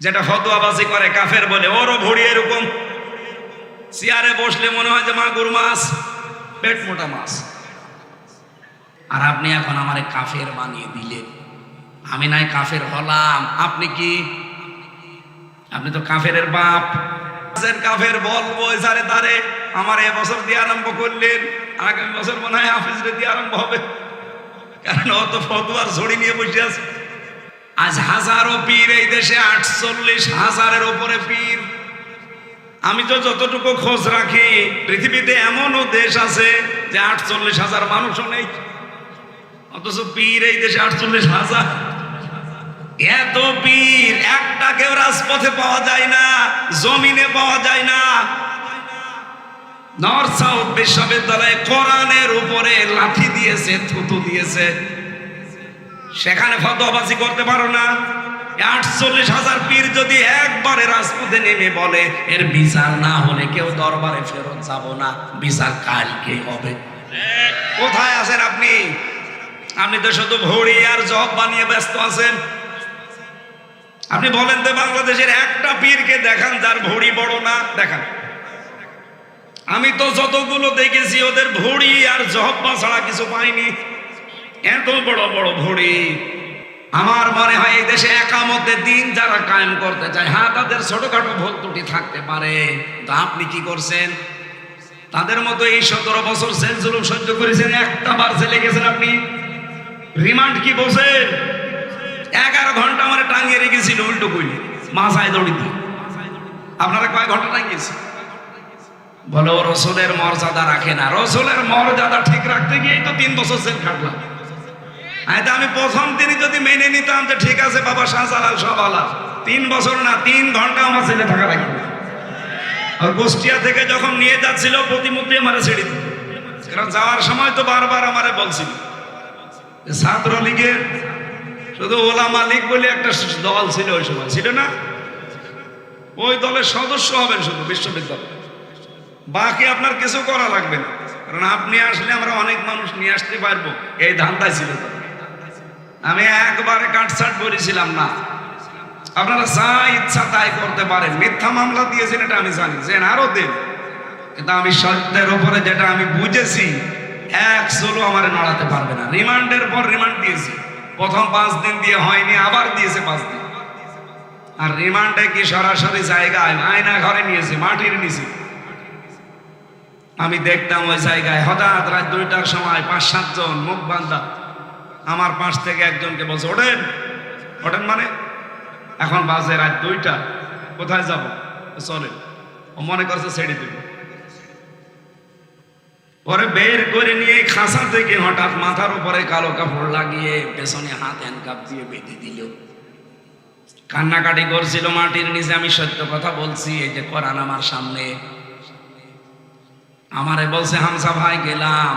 যেটা ফতোয়াবাজি করে কাফের বলে, ওরও ভুঁড়ি এরকম, চেয়ারে বসলে মনে হয় যে মাগুর মাছ, পেট মোটা মাছ। আর আপনি এখন আমারে কাফের বানিয়ে দিলেন। আমি নাই কাফের হলাম, আপনি কি? আপনি তো কাফের বাপ। কাফের বলবো সারে তারে আমার এবছর দিয়ে আরম্ভ করলেন, আগামী বছর মনে হয় হাফিজরে দিয়ে আরম্ভ হবে, কারণ অত ফতোয়ার ঝড়ি নিয়ে বসে আছে। আজ হাজারো পীর এই দেশে, 48,000-এর উপরে পীর। আমি তো যতটুকু খোঁজ রাখি, পৃথিবীতে এমনও দেশ আছে যে 48,000 মানুষও নেই, অথচ পীর এই দেশে 48,000। এত পীর, একটা কেউ রাজপথে পাওয়া যায় না, জমিনে পাওয়া যায় না। নর্থ সাউথ বিশ্ববিদ্যালয়ে কোরআনের উপরে লাঠি দিয়েছে, থুতু দিয়েছে, সেখানে ফতোয়াবাজি করতে পারো না। 48,000 পীর যদি একবারে রাজপথে নেমে বলে এর বিচার না হলে কেউ দরবারে ফেরত যাব না, বিচার কালকে হবে। কোথায় আছেন আপনি? আপনি তো শুধু ভড়ি আর জব বানিয়ে ব্যস্ত আছেন। আপনি বলেন তো বাংলাদেশের একটা পীরকে দেখান যার ভড়ি বড় না, দেখান। আমি তো যতগুলো দেখেছি ওদের ভড়ি আর জহব্বা ছাড়া কিছু পাইনি, এত বড় বড় ভড়ি। আমার মনে হয় এই দেশে একামতে দিন যারা কায়েম করতে চায়, হ্যাঁ তাদের ছোটখাটো ভুল ত্রুটি থাকতে পারে, তা আপনি কি করছেন? তাদের মতো এই 17 বছর জেল জুলুম সহ্য করেছেন, একটা বার জেলে গেছেন আপনি? রিমান্ড কি বলছেন? 11 ঘন্টা আমার টাঙিয়ে রেখেছিল উল্টো কইলে, মাথায় দড়ি দিয়ে। আপনারা কয় ঘন্টা টাঙিয়েছে? বলো রসুলের মর্যাদা রাখে না। রসুলের মর্যাদা ঠিক রাখতে গিয়েই তো 3 বছর জেল কাটলাম। আমি প্রথম দিনই যদি মেনে নিতাম যে ঠিক আছে বাবা শাহজালাল সব আলা, 3 বছর না 3 ঘন্টা আমার ছেলে থাকা রাখি। আর কুষ্টিয়া থেকে যখন নিয়ে যাচ্ছিল প্রতিমধ্যে আমারে ছেড়ে দিত, কারণ যাওয়ার সময় তো বারবার আমারে বলছিল ছাত্রলীগের শুধু ওলামা লীগ বলে একটা দল ছিল, ওই সময় ছিল না, ওই দলের সদস্য হবেন শুধু বিশ্ববিদ্যালয়, বাকি আপনার কিছু করা লাগবে না, কারণ আপনি আসলে আমরা অনেক মানুষ নিয়ে আসতে পারবো, এই ধান্দায় ছিল। আমি একবারে কাটছাট বলেছিলাম না, আপনারা যা ইচ্ছা তাই করতে পারেন। মিথ্যা মামলা দিয়েছেন এটা আমি জানি, যে আরো দেন, কিন্তু আমি সত্যের উপরে যেটা আমি বুঝেছি, এক চলো আমার নড়াতে পারবে না। রিমান্ডের পর রিমান্ড দিয়েছি, প্রথম 5 দিন দিয়ে হয়নি, আবার দিয়েছে 5 দিন। আর রিমান্ডে কি সরাসরি জায়গায় আয়না ঘরে নিয়েছে, মাটির নিচে। আমি দেখতাম ওই জায়গায় হঠাৎ রাত 2টার সময় 5-7 জন মুখ বান্ধা আমার পাশ থেকে একজনকে বলছে ওঠেন ওঠেন, মানে এখন বাজে রাত 2টা, কোথায় যাব? চলে। ও মনে করছে ছেড়ে দেবে, পরে বের করে নিয়ে খাঁচা থেকে হঠাৎ মাথার উপরে কালো কাপড় লাগিয়ে পেছনে হাত হ্যান্ডকাপ দিয়ে বেঁধে দিল। কান্নাকাটি করছিল মাটির নিচে। আমি সত্য কথা বলছি, এই যে কোরআন আমার সামনে। আমারে বলছে হামসা ভাই গেলাম,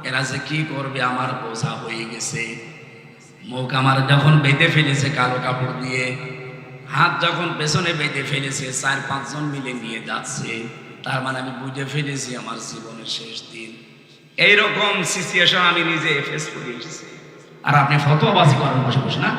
এরা যে কি করবে আমার বোঝা হয়ে গেছে। মুখ আমার যখন বেঁধে ফেলেছে কালো কাপড় দিয়ে, হাত যখন পেছনে বেঁধে ফেলেছে, 4-5 জন মিলে নিয়ে যাচ্ছে, তার মানে আমি বুঝে ফেলেছি আমার জীবনের শেষ দিন। এইরকম সিচুয়েশন আমি নিজে ফেস করে এসেছি। আর আপনি ফতোয়াবাজি করেন বসে বসে না।